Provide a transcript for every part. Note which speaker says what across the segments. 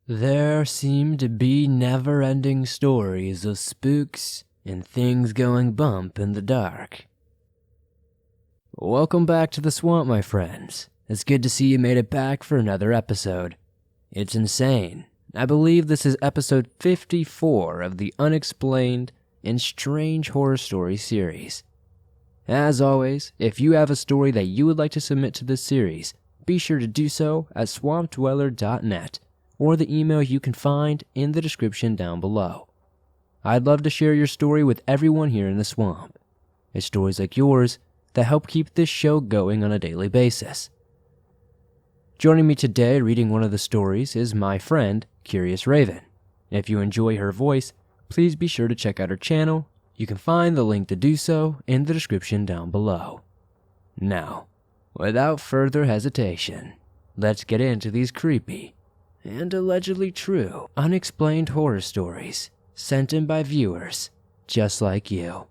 Speaker 1: There seem to be never-ending stories of spooks and things going bump in the dark. Welcome back to the swamp, my friends. It's good to see you made it back for another episode. It's insane. I believe this is episode 54 of the Unexplained and Strange Horror Story series. As always, if you have a story that you would like to submit to this series, be sure to do so at swampdweller.net or the email you can find in the description down below. I'd love to share your story with everyone here in the swamp. It's stories like yours that help keep this show going on a daily basis. Joining me today reading one of the stories is my friend, Curious Raven. If you enjoy her voice, please be sure to check out her channel. You can find the link to do so in the description down below. Now, without further hesitation, let's get into these creepy and allegedly true unexplained horror stories sent in by viewers just like you.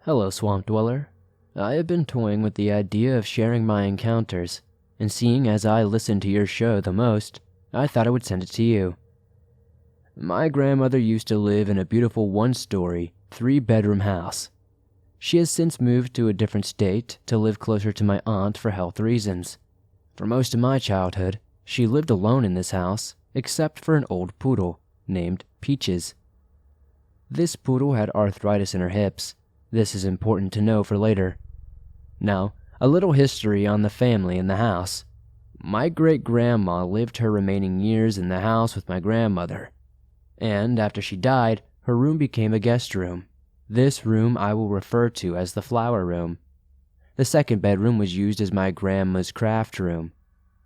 Speaker 1: Hello, Swamp Dweller. I have been toying with the idea of sharing my encounters, and seeing as I listen to your show the most, I thought I would send it to you. My grandmother used to live in a beautiful one-story, three-bedroom house. She has since moved to a different state to live closer to my aunt for health reasons. For most of my childhood, she lived alone in this house, except for an old poodle named Peaches. This poodle had arthritis in her hips. This is important to know for later. Now, a little history on the family in the house. My great-grandma lived her remaining years in the house with my grandmother, and after she died, her room became a guest room. This room I will refer to as the flower room. The second bedroom was used as my grandma's craft room.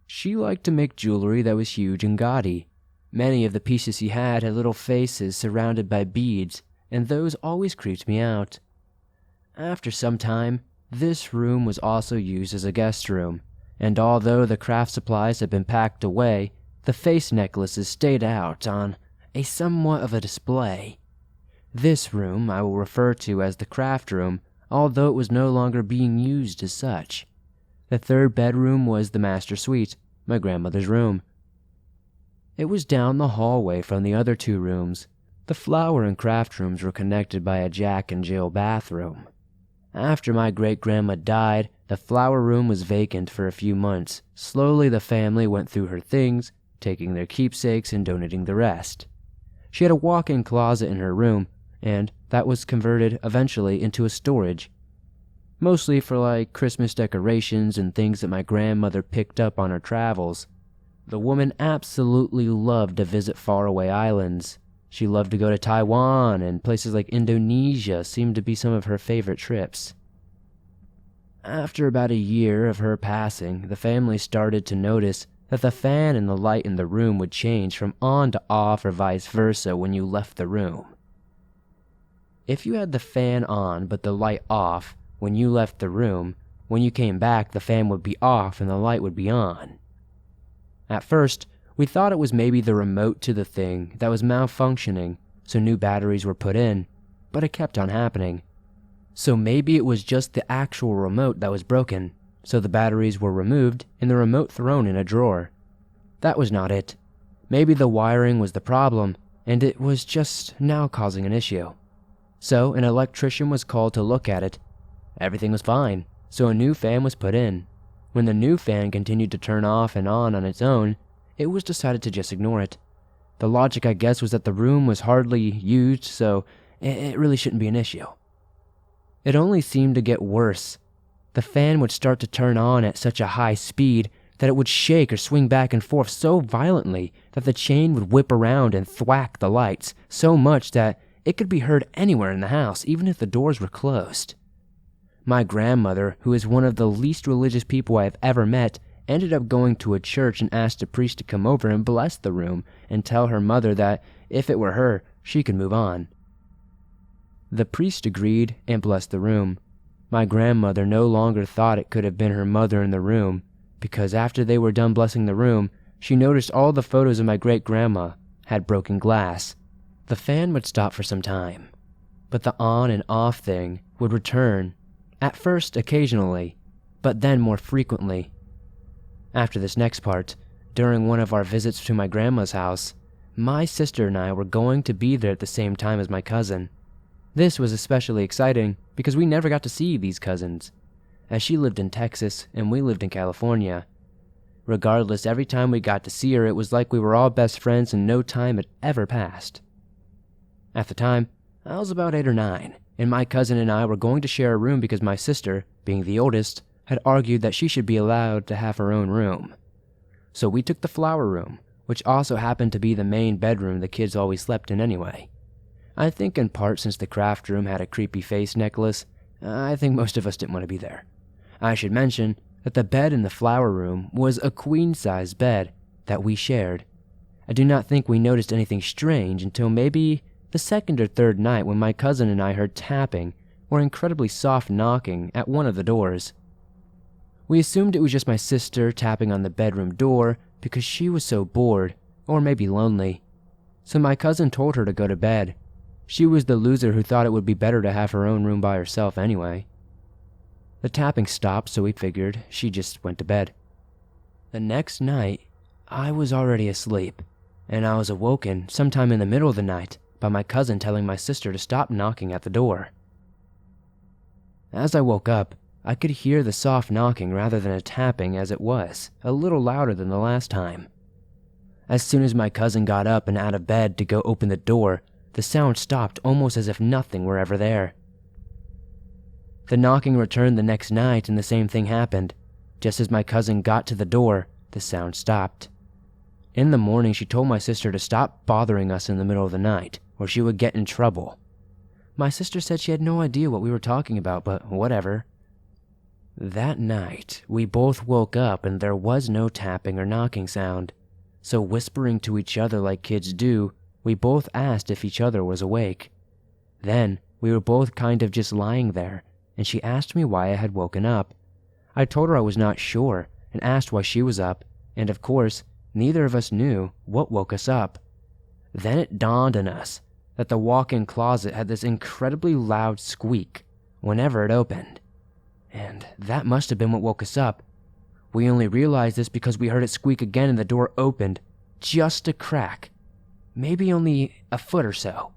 Speaker 1: She liked to make jewelry that was huge and gaudy. Many of the pieces she had little faces surrounded by beads, and those always creeped me out. After some time, this room was also used as a guest room, and although the craft supplies had been packed away, the face necklaces stayed out on a somewhat of a display. This room I will refer to as the craft room, although it was no longer being used as such. The third bedroom was the master suite, my grandmother's room. It was down the hallway from the other two rooms. The flower and craft rooms were connected by a Jack and Jill bathroom. After my great-grandma died, the flower room was vacant for a few months. Slowly the family went through her things, taking their keepsakes and donating the rest. She had a walk-in closet in her room, and that was converted eventually into a storage. Mostly for Christmas decorations and things that my grandmother picked up on her travels. The woman absolutely loved to visit faraway islands. She loved to go to Taiwan, and places like Indonesia seemed to be some of her favorite trips. After about a year of her passing, the family started to notice that the fan and the light in the room would change from on to off or vice versa when you left the room. If you had the fan on but the light off when you left the room, when you came back the fan would be off and the light would be on. At first, we thought it was maybe the remote to the thing that was malfunctioning, so new batteries were put in, but it kept on happening. So maybe it was just the actual remote that was broken, so the batteries were removed and the remote thrown in a drawer. That was not it. Maybe the wiring was the problem, and it was just now causing an issue. So an electrician was called to look at it. Everything was fine, so a new fan was put in. When the new fan continued to turn off and on its own, it was decided to just ignore it. The logic, I guess, was that the room was hardly used, so it really shouldn't be an issue. It only seemed to get worse. The fan would start to turn on at such a high speed that it would shake or swing back and forth so violently that the chain would whip around and thwack the lights so much that it could be heard anywhere in the house, even if the doors were closed. My grandmother, who is one of the least religious people I have ever met, ended up going to a church and asked a priest to come over and bless the room and tell her mother that if it were her, she could move on. The priest agreed and blessed the room. My grandmother no longer thought it could have been her mother in the room, because after they were done blessing the room, she noticed all the photos of my great-grandma had broken glass. The fan would stop for some time, but the on and off thing would return At first, occasionally, but then more frequently. After this next part, during one of our visits to my grandma's house, my sister and I were going to be there at the same time as my cousin. This was especially exciting because we never got to see these cousins, as she lived in Texas and we lived in California. Regardless, every time we got to see her, it was like we were all best friends and no time had ever passed. At the time, I was about 8 or 9, and my cousin and I were going to share a room because my sister, being the oldest, had argued that she should be allowed to have her own room. So we took the flower room, which also happened to be the main bedroom the kids always slept in anyway. I think in part since the craft room had a creepy face necklace, I think most of us didn't want to be there. I should mention that the bed in the flower room was a queen-size bed that we shared. I do not think we noticed anything strange until maybe the second or third night when my cousin and I heard tapping or incredibly soft knocking at one of the doors. We assumed it was just my sister tapping on the bedroom door because she was so bored, or maybe lonely. So my cousin told her to go to bed. She was the loser who thought it would be better to have her own room by herself anyway. The tapping stopped, so we figured she just went to bed. The next night, I was already asleep, and I was awoken sometime in the middle of the night by my cousin telling my sister to stop knocking at the door. As I woke up, I could hear the soft knocking rather than a tapping, as it was a little louder than the last time. As soon as my cousin got up and out of bed to go open the door, the sound stopped almost as if nothing were ever there. The knocking returned the next night and the same thing happened. Just as my cousin got to the door, the sound stopped. In the morning, she told my sister to stop bothering us in the middle of the night, or she would get in trouble. My sister said she had no idea what we were talking about, but whatever. That night, we both woke up and there was no tapping or knocking sound. So whispering to each other like kids do, we both asked if each other was awake. Then, we were both kind of just lying there, and she asked me why I had woken up. I told her I was not sure and asked why she was up, and of course, neither of us knew what woke us up. Then it dawned on us that the walk-in closet had this incredibly loud squeak whenever it opened. And that must have been what woke us up. We only realized this because we heard it squeak again and the door opened, just a crack, maybe only a foot or so.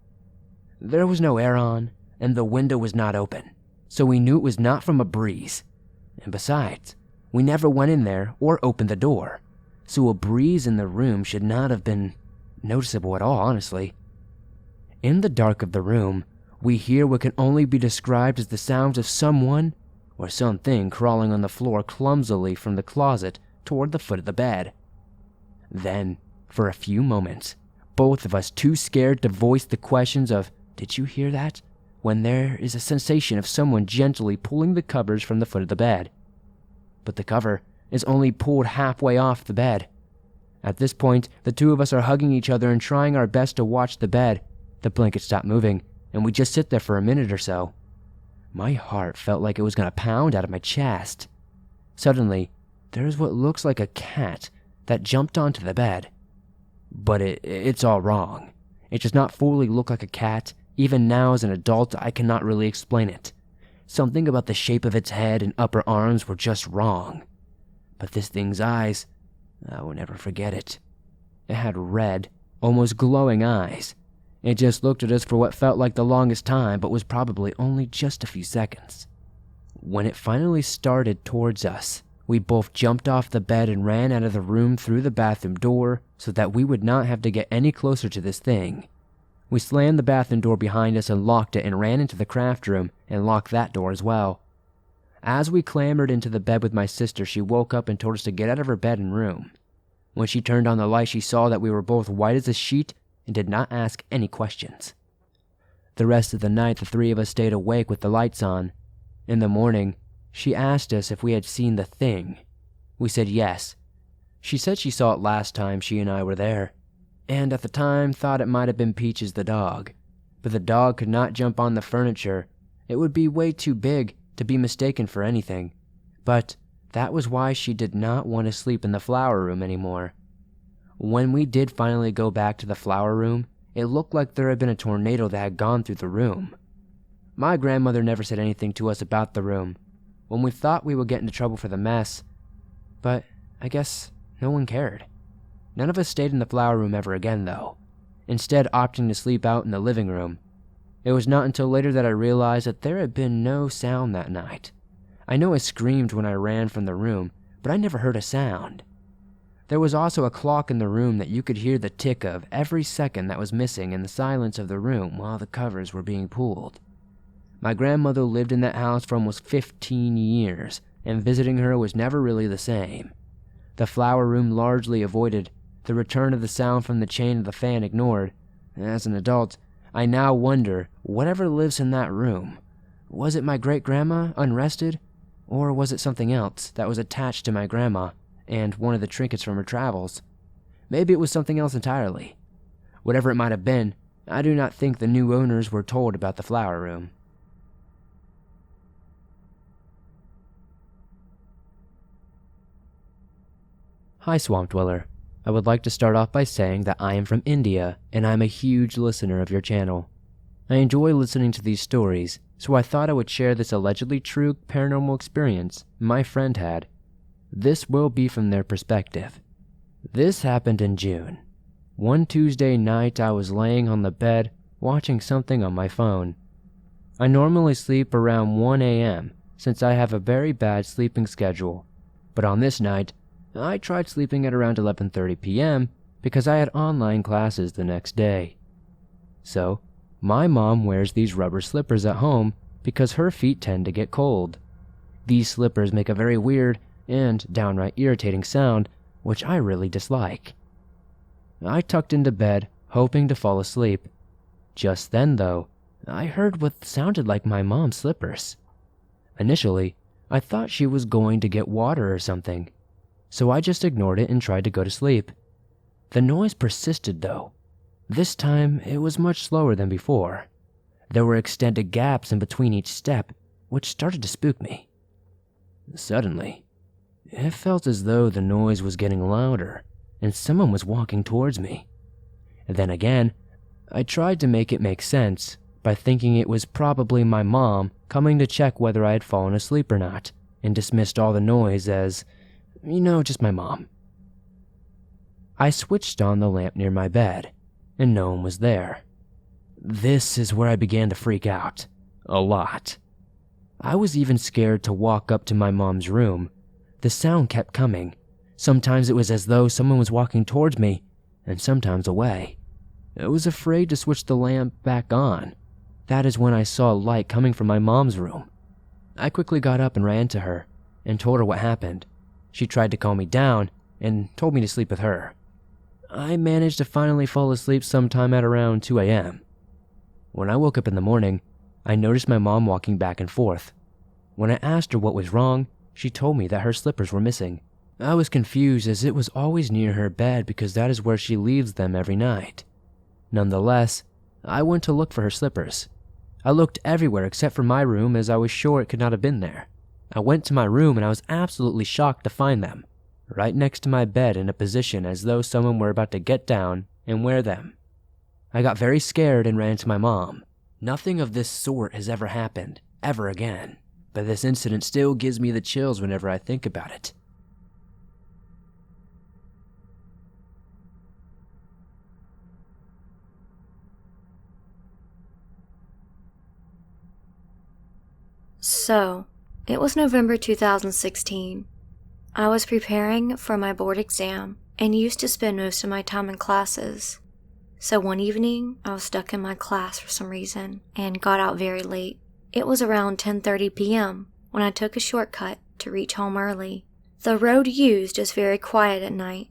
Speaker 1: There was no air on, and the window was not open, so we knew it was not from a breeze. And besides, we never went in there or opened the door, so a breeze in the room should not have been noticeable at all, honestly. In the dark of the room, we hear what can only be described as the sounds of someone or something crawling on the floor clumsily from the closet toward the foot of the bed. Then, for a few moments, both of us too scared to voice the questions of, "Did you hear that?" when there is a sensation of someone gently pulling the covers from the foot of the bed. But the cover is only pulled halfway off the bed. At this point, the two of us are hugging each other and trying our best to watch the bed. The blanket stopped moving, and we just sit there for a minute or so. My heart felt like it was going to pound out of my chest. Suddenly, there is what looks like a cat that jumped onto the bed. But it's all wrong. It does not fully look like a cat. Even now as an adult, I cannot really explain it. Something about the shape of its head and upper arms were just wrong. But this thing's eyes, I will never forget it. It had red, almost glowing eyes. It just looked at us for what felt like the longest time, but was probably only just a few seconds. When it finally started towards us, we both jumped off the bed and ran out of the room through the bathroom door so that we would not have to get any closer to this thing. We slammed the bathroom door behind us and locked it and ran into the craft room and locked that door as well. As we clambered into the bed with my sister, she woke up and told us to get out of her bed and room. When she turned on the light, she saw that we were both white as a sheet and did not ask any questions. The rest of the night, the three of us stayed awake with the lights on. In the morning, she asked us if we had seen the thing. We said yes. She said she saw it last time she and I were there, and at the time thought it might have been Peaches the dog. But the dog could not jump on the furniture. It would be way too big to be mistaken for anything. But that was why she did not want to sleep in the flower room anymore. When we did finally go back to the flower room, it looked like there had been a tornado that had gone through the room. My grandmother never said anything to us about the room, when we thought we would get into trouble for the mess, but I guess no one cared. None of us stayed in the flower room ever again, though, instead opting to sleep out in the living room. It was not until later that I realized that there had been no sound that night. I know I screamed when I ran from the room, but I never heard a sound. There was also a clock in the room that you could hear the tick of every second that was missing in the silence of the room while the covers were being pulled. My grandmother lived in that house for almost 15 years, and visiting her was never really the same. The flower room largely avoided, the return of the sound from the chain of the fan ignored. As an adult, I now wonder, whatever lives in that room, was it my great-grandma, unrested? Or was it something else that was attached to my grandma and one of the trinkets from her travels? Maybe it was something else entirely. Whatever it might have been, I do not think the new owners were told about the flower room. Hi, Swamp Dweller. I would like to start off by saying that I am from India and I am a huge listener of your channel. I enjoy listening to these stories, so I thought I would share this allegedly true paranormal experience my friend had. This will be from their perspective. This happened in June. One Tuesday night I was laying on the bed watching something on my phone. I normally sleep around 1 a.m. since I have a very bad sleeping schedule, but on this night, I tried sleeping at around 11:30 p.m. because I had online classes the next day. So, my mom wears these rubber slippers at home because her feet tend to get cold. These slippers make a very weird and downright irritating sound, which I really dislike. I tucked into bed, hoping to fall asleep. Just then, though, I heard what sounded like my mom's slippers. Initially, I thought she was going to get water or something, so I just ignored it and tried to go to sleep. The noise persisted, though. This time, it was much slower than before. There were extended gaps in between each step, which started to spook me. Suddenly, it felt as though the noise was getting louder and someone was walking towards me. Then again, I tried to make it make sense by thinking it was probably my mom coming to check whether I had fallen asleep or not, and dismissed all the noise as, just my mom. I switched on the lamp near my bed, and no one was there. This is where I began to freak out. A lot. I was even scared to walk up to my mom's room. The sound kept coming. Sometimes it was as though someone was walking towards me, and sometimes away. I was afraid to switch the lamp back on. That is when I saw a light coming from my mom's room. I quickly got up and ran to her, and told her what happened. She tried to calm me down, and told me to sleep with her. I managed to finally fall asleep sometime at around 2 a.m. When I woke up in the morning, I noticed my mom walking back and forth. When I asked her what was wrong, she told me that her slippers were missing. I was confused as it was always near her bed because that is where she leaves them every night. Nonetheless, I went to look for her slippers. I looked everywhere except for my room as I was sure it could not have been there. I went to my room and I was absolutely shocked to find them, right next to my bed in a position as though someone were about to get down and wear them. I got very scared and ran to my mom. Nothing of this sort has ever happened, ever again, but this incident still gives me the chills whenever I think about it.
Speaker 2: So, it was November 2016. I was preparing for my board exam and used to spend most of my time in classes. So one evening, I was stuck in my class for some reason and got out very late. It was around 10:30 p.m. when I took a shortcut to reach home early. The road used is very quiet at night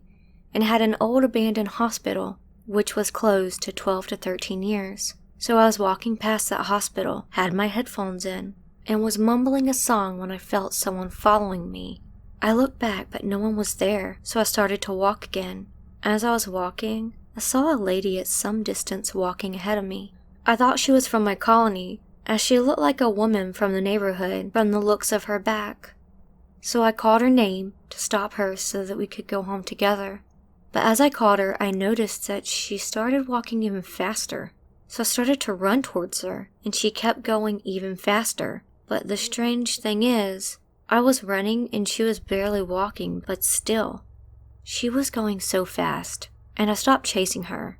Speaker 2: and had an old abandoned hospital which was closed to 12 to 13 years. So I was walking past that hospital, had my headphones in, and was mumbling a song when I felt someone following me. I looked back, but no one was there, so I started to walk again. As I was walking, I saw a lady at some distance walking ahead of me. I thought she was from my colony, as she looked like a woman from the neighborhood from the looks of her back. So I called her name to stop her so that we could go home together. But as I called her, I noticed that she started walking even faster. So I started to run towards her, and she kept going even faster. But the strange thing is, I was running and she was barely walking, but still, she was going so fast, and I stopped chasing her.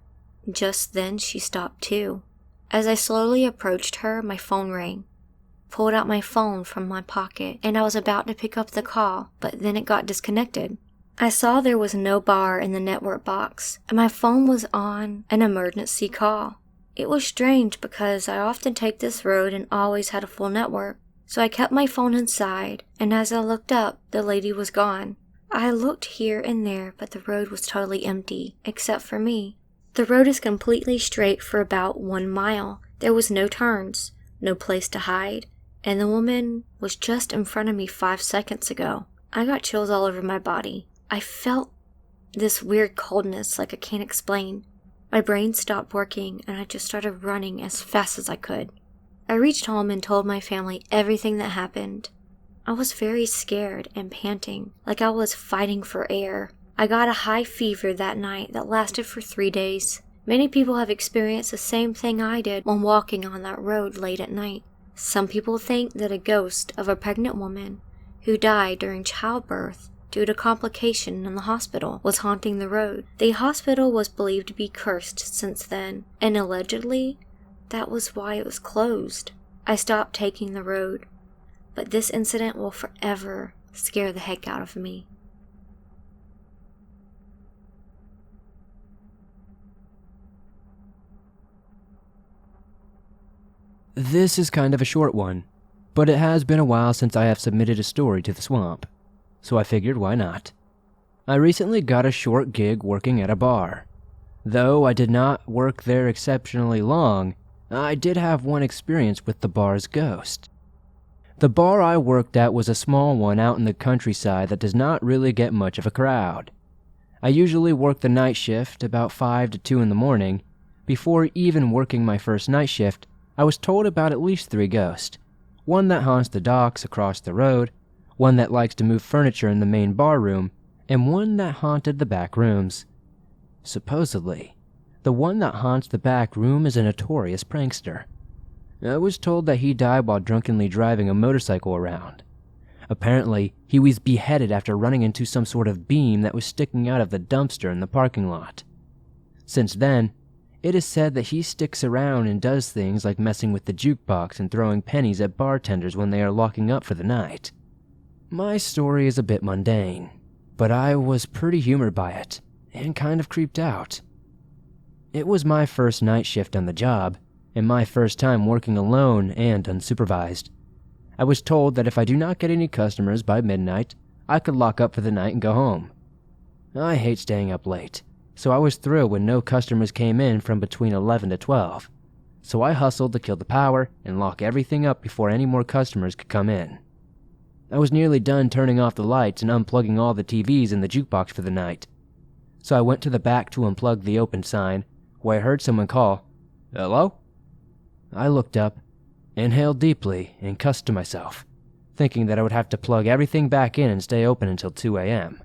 Speaker 2: Just then she stopped too. As I slowly approached her, my phone rang. Pulled out my phone from my pocket, and I was about to pick up the call, but then it got disconnected. I saw there was no bar in the network box, and my phone was on an emergency call. It was strange because I often take this road and always had a full network, so I kept my phone inside, and as I looked up, the lady was gone. I looked here and there, but the road was totally empty, except for me. The road is completely straight for about 1 mile. There was no turns, no place to hide, and the woman was just in front of me 5 seconds ago. I got chills all over my body. I felt this weird coldness like I can't explain. My brain stopped working and I just started running as fast as I could. I reached home and told my family everything that happened. I was very scared and panting, like I was fighting for air. I got a high fever that night that lasted for 3 days. Many people have experienced the same thing I did when walking on that road late at night. Some people think that a ghost of a pregnant woman who died during childbirth due to complication in the hospital was haunting the road. The hospital was believed to be cursed since then, and allegedly, that was why it was closed. I stopped taking the road, but this incident will forever scare the heck out of me.
Speaker 1: This is kind of a short one, but it has been a while since I have submitted a story to the swamp, so I figured why not. I recently got a short gig working at a bar. Though I did not work there exceptionally long, I did have one experience with the bar's ghost. The bar I worked at was a small one out in the countryside that does not really get much of a crowd. I usually work the night shift about 5 to 2 in the morning. Before even working my first night shift, I was told about at least 3 ghosts. One that haunts the docks across the road, one that likes to move furniture in the main bar room, and one that haunted the back rooms. Supposedly, the one that haunts the back room is a notorious prankster. I was told that he died while drunkenly driving a motorcycle around. Apparently, he was beheaded after running into some sort of beam that was sticking out of the dumpster in the parking lot. Since then, it is said that he sticks around and does things like messing with the jukebox and throwing pennies at bartenders when they are locking up for the night. My story is a bit mundane, but I was pretty humored by it, and kind of creeped out. It was my first night shift on the job, and my first time working alone and unsupervised. I was told that if I do not get any customers by midnight, I could lock up for the night and go home. I hate staying up late, so I was thrilled when no customers came in from between 11 to 12. So I hustled to kill the power and lock everything up before any more customers could come in. I was nearly done turning off the lights and unplugging all the TVs in the jukebox for the night. So I went to the back to unplug the open sign, where I heard someone call, "Hello?" I looked up, inhaled deeply, and cussed to myself, thinking that I would have to plug everything back in and stay open until 2 a.m.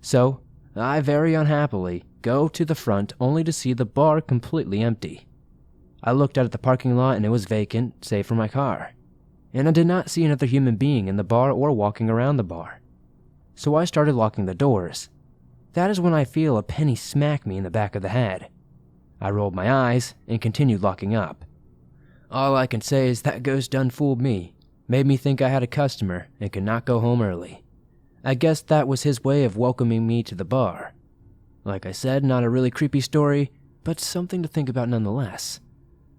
Speaker 1: So, I very unhappily go to the front only to see the bar completely empty. I looked out at the parking lot and it was vacant, save for my car. And I did not see another human being in the bar or walking around the bar. So I started locking the doors. That is when I feel a penny smack me in the back of the head. I rolled my eyes and continued locking up. All I can say is that ghost done fooled me, made me think I had a customer and could not go home early. I guess that was his way of welcoming me to the bar. Like I said, not a really creepy story, but something to think about nonetheless.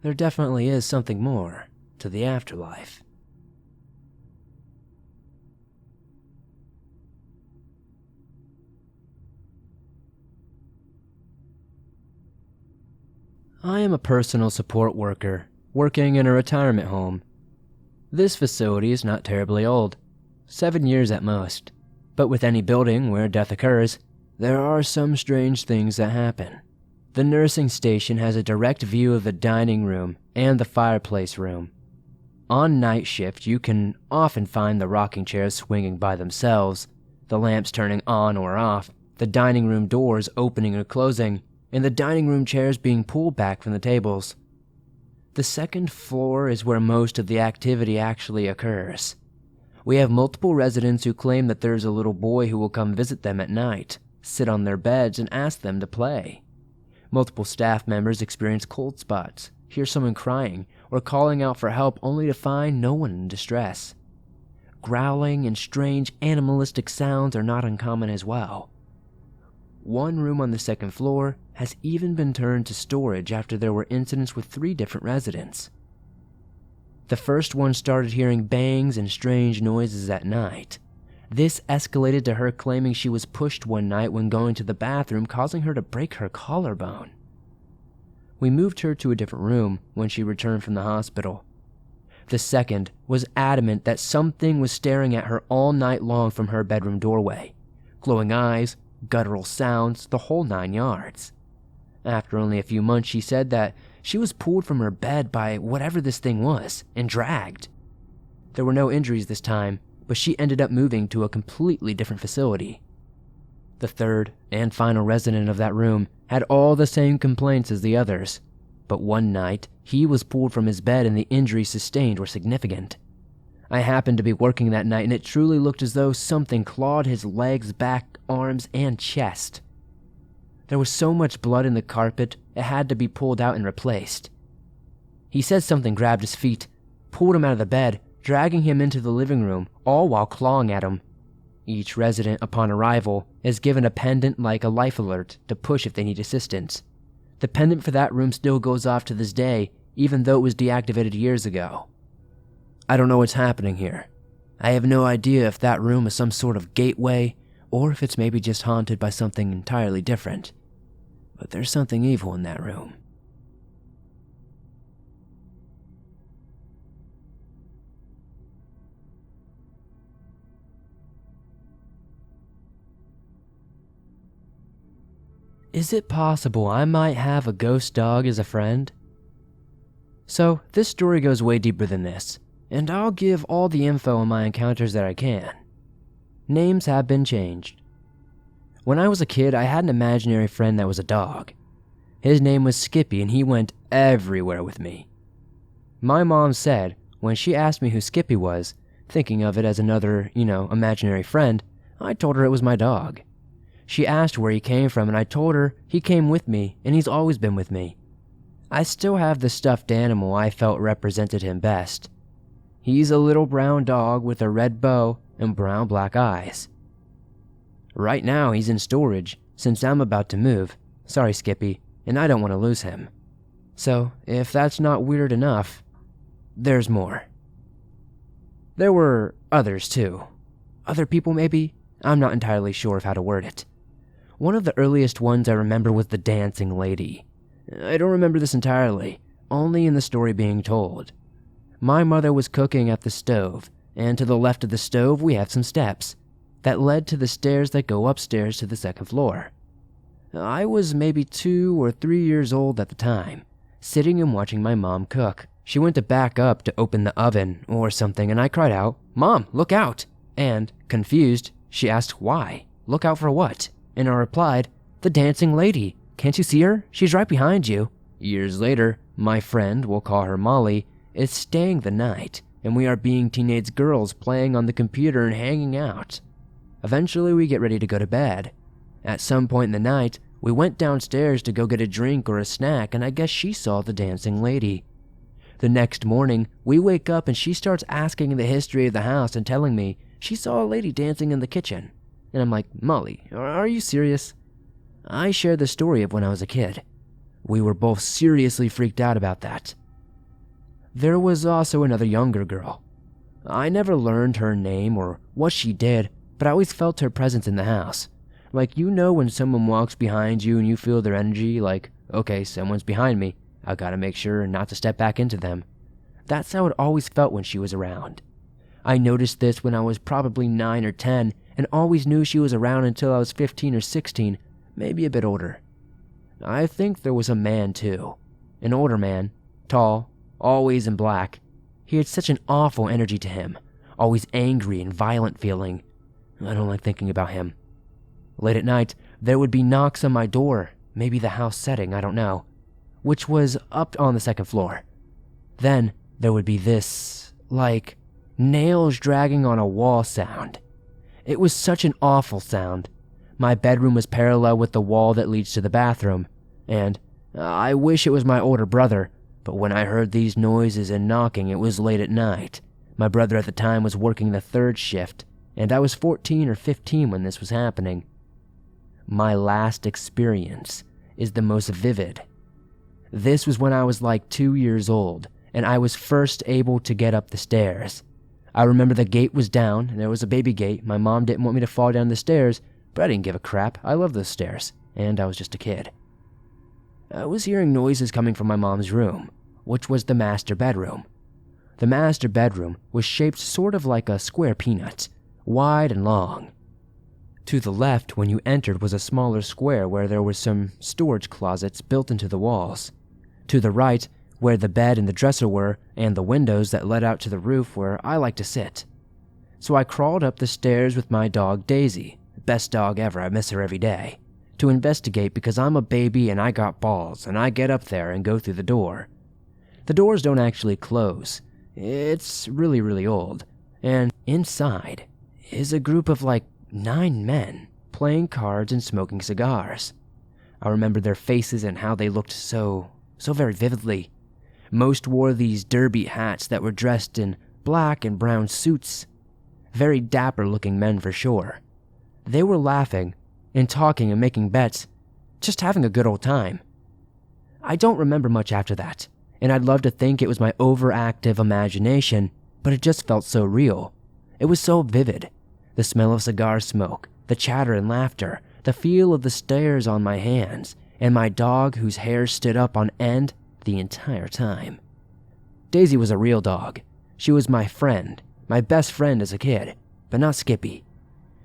Speaker 1: There definitely is something more to the afterlife. I am a personal support worker, working in a retirement home. This facility is not terribly old, 7 years at most, but with any building where death occurs, there are some strange things that happen. The nursing station has a direct view of the dining room and the fireplace room. On night shift, you can often find the rocking chairs swinging by themselves, the lamps turning on or off, the dining room doors opening or closing, and the dining room chairs being pulled back from the tables. The second floor is where most of the activity actually occurs. We have multiple residents who claim that there's a little boy who will come visit them at night, sit on their beds, and ask them to play. Multiple staff members experience cold spots, hear someone crying, or calling out for help only to find no one in distress. Growling and strange animalistic sounds are not uncommon as well. One room on the second floor has even been turned to storage after there were incidents with 3 different residents. The first one started hearing bangs and strange noises at night. This escalated to her claiming she was pushed one night when going to the bathroom, causing her to break her collarbone. We moved her to a different room when she returned from the hospital. The second was adamant that something was staring at her all night long from her bedroom doorway. Glowing eyes, guttural sounds, the whole 9 yards. After only a few months, she said that she was pulled from her bed by whatever this thing was and dragged. There were no injuries this time, but she ended up moving to a completely different facility. The third and final resident of that room had all the same complaints as the others, but one night he was pulled from his bed and the injuries sustained were significant. I happened to be working that night and it truly looked as though something clawed his legs, back, arms, and chest. There was so much blood in the carpet, it had to be pulled out and replaced. He said something grabbed his feet, pulled him out of the bed, dragging him into the living room, all while clawing at him. Each resident, upon arrival, is given a pendant like a life alert to push if they need assistance. The pendant for that room still goes off to this day, even though it was deactivated years ago. I don't know what's happening here. I have no idea if that room is some sort of gateway, or if it's maybe just haunted by something entirely different. But there's something evil in that room. Is it possible I might have a ghost dog as a friend? So, this story goes way deeper than this, and I'll give all the info on my encounters that I can. Names have been changed. When I was a kid, I had an imaginary friend that was a dog. His name was Skippy, and he went everywhere with me. My mom said, when she asked me who Skippy was, thinking of it as another, imaginary friend, I told her it was my dog. She asked where he came from, and I told her he came with me, and he's always been with me. I still have the stuffed animal I felt represented him best. He's a little brown dog with a red bow and brown-black eyes. Right now, he's in storage, since I'm about to move. Sorry, Skippy, and I don't want to lose him. So, if that's not weird enough, there's more. There were others, too. Other people, maybe? I'm not entirely sure of how to word it. One of the earliest ones I remember was the dancing lady. I don't remember this entirely, only in the story being told. My mother was cooking at the stove, and to the left of the stove we have some steps that led to the stairs that go upstairs to the second floor. I was maybe 2 or 3 years old at the time, sitting and watching my mom cook. She went to back up to open the oven or something, and I cried out, "Mom, look out!" And, confused, she asked why. Look out for what? And I replied, "The dancing lady. Can't you see her? She's right behind you." Years later, my friend, we'll call her Molly, is staying the night, and we are being teenage girls playing on the computer and hanging out. Eventually, we get ready to go to bed. At some point in the night, we went downstairs to go get a drink or a snack, and I guess she saw the dancing lady. The next morning, we wake up and she starts asking the history of the house and telling me she saw a lady dancing in the kitchen. And I'm like, "Molly, are you serious?" I shared the story of when I was a kid. We were both seriously freaked out about that. There was also another younger girl. I never learned her name or what she did, but I always felt her presence in the house. Like, when someone walks behind you and you feel their energy, like, okay, someone's behind me, I gotta make sure not to step back into them. That's how it always felt when she was around. I noticed this when I was probably 9 or 10, and always knew she was around until I was 15 or 16, maybe a bit older. I think there was a man too. An older man, tall, always in black. He had such an awful energy to him, always angry and violent feeling. I don't like thinking about him. Late at night, there would be knocks on my door, maybe the house setting, I don't know, which was up on the second floor. Then there would be this, like, nails dragging on a wall sound. It was such an awful sound. My bedroom was parallel with the wall that leads to the bathroom, and I wish it was my older brother, but when I heard these noises and knocking, it was late at night. My brother at the time was working the third shift, and I was 14 or 15 when this was happening. My last experience is the most vivid. This was when I was like 2 years old, and I was first able to get up the stairs. I remember the gate was down, and there was a baby gate. My mom didn't want me to fall down the stairs, but I didn't give a crap. I loved those stairs, and I was just a kid. I was hearing noises coming from my mom's room, which was the master bedroom. The master bedroom was shaped sort of like a square peanut, wide and long. To the left, when you entered, was a smaller square where there were some storage closets built into the walls. To the right, where the bed and the dresser were, and the windows that led out to the roof where I like to sit. So I crawled up the stairs with my dog Daisy, best dog ever, I miss her every day, to investigate because I'm a baby and I got balls, and I get up there and go through the door. The doors don't actually close. It's really, really old, and inside is a group of like 9 men playing cards and smoking cigars. I remember their faces and how they looked so very vividly. Most wore these derby hats that were dressed in black and brown suits. Very dapper-looking men for sure. They were laughing and talking and making bets, just having a good old time. I don't remember much after that, and I'd love to think it was my overactive imagination, but it just felt so real. It was so vivid. The smell of cigar smoke, the chatter and laughter, the feel of the stairs on my hands, and my dog whose hair stood up on end the entire time. Daisy was a real dog. She was my friend, my best friend as a kid, but not Skippy.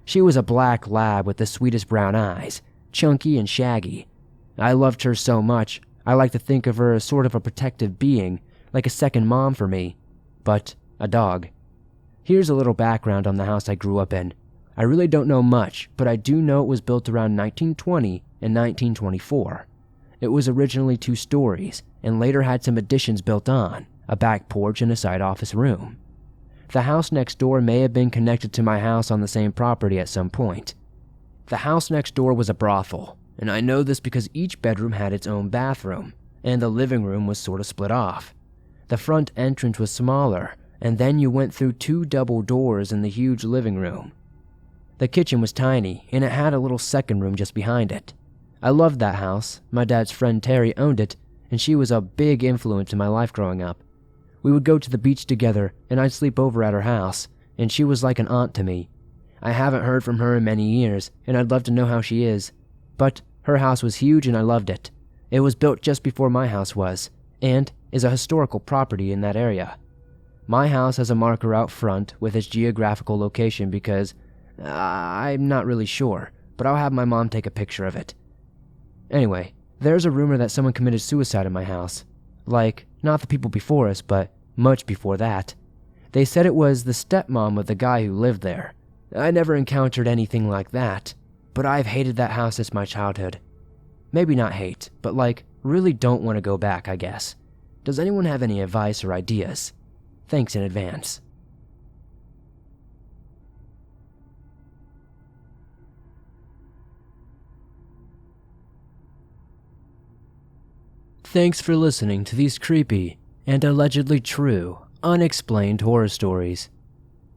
Speaker 1: She was a black lab with the sweetest brown eyes, chunky and shaggy. I loved her so much, I like to think of her as sort of a protective being, like a second mom for me, but a dog. Here's a little background on the house I grew up in. I really don't know much, but I do know it was built around 1920 and 1924. It was originally 2 stories, and later had some additions built on, a back porch and a side office room. The house next door may have been connected to my house on the same property at some point. The house next door was a brothel, and I know this because each bedroom had its own bathroom, and the living room was sort of split off. The front entrance was smaller, and then you went through 2 double doors in the huge living room. The kitchen was tiny, and it had a little second room just behind it. I loved that house. My dad's friend Terry owned it, and she was a big influence in my life growing up. We would go to the beach together, and I'd sleep over at her house, and she was like an aunt to me. I haven't heard from her in many years, and I'd love to know how she is. But her house was huge and I loved it. It was built just before my house was, and is a historical property in that area. My house has a marker out front with its geographical location because I'm not really sure, but I'll have my mom take a picture of it. Anyway, there's a rumor that someone committed suicide in my house. Like, not the people before us, but much before that. They said it was the stepmom of the guy who lived there. I never encountered anything like that, but I've hated that house since my childhood. Maybe not hate, but like, really don't want to go back, I guess. Does anyone have any advice or ideas? Thanks in advance. Thanks for listening to these creepy and allegedly true, unexplained horror stories.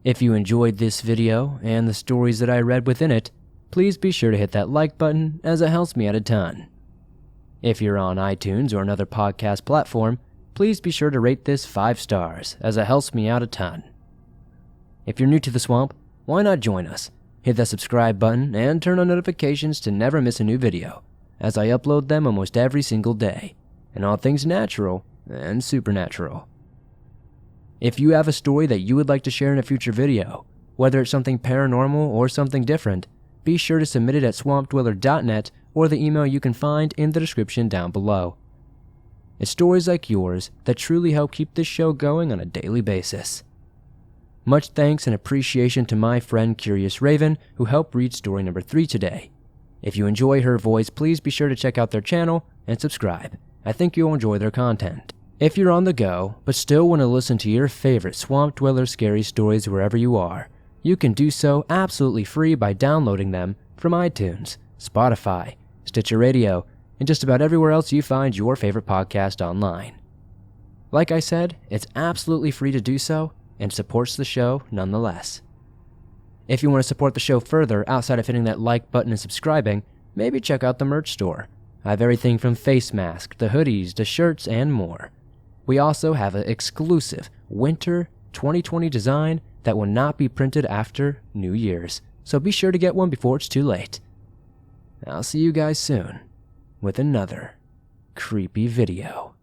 Speaker 1: If you enjoyed this video and the stories that I read within it, please be sure to hit that like button as it helps me out a ton. If you're on iTunes or another podcast platform, please be sure to rate this 5 stars as it helps me out a ton. If you're new to the swamp, why not join us? Hit that subscribe button and turn on notifications to never miss a new video, as I upload them almost every single day, and all things natural and supernatural. If you have a story that you would like to share in a future video, whether it's something paranormal or something different, be sure to submit it at swampdweller.net or the email you can find in the description down below. It's stories like yours that truly help keep this show going on a daily basis. Much thanks and appreciation to my friend Curious Raven, who helped read story number 3 today. If you enjoy her voice, please be sure to check out their channel and subscribe. I think you'll enjoy their content. If you're on the go, but still want to listen to your favorite Swamp Dweller scary stories wherever you are, you can do so absolutely free by downloading them from iTunes, Spotify, Stitcher Radio, and just about everywhere else you find your favorite podcast online. Like I said, it's absolutely free to do so, and supports the show nonetheless. If you want to support the show further outside of hitting that like button and subscribing, maybe check out the merch store. I have everything from face masks, to hoodies, to shirts, and more. We also have an exclusive winter 2020 design that will not be printed after New Year's, so be sure to get one before it's too late. I'll see you guys soon with another creepy video.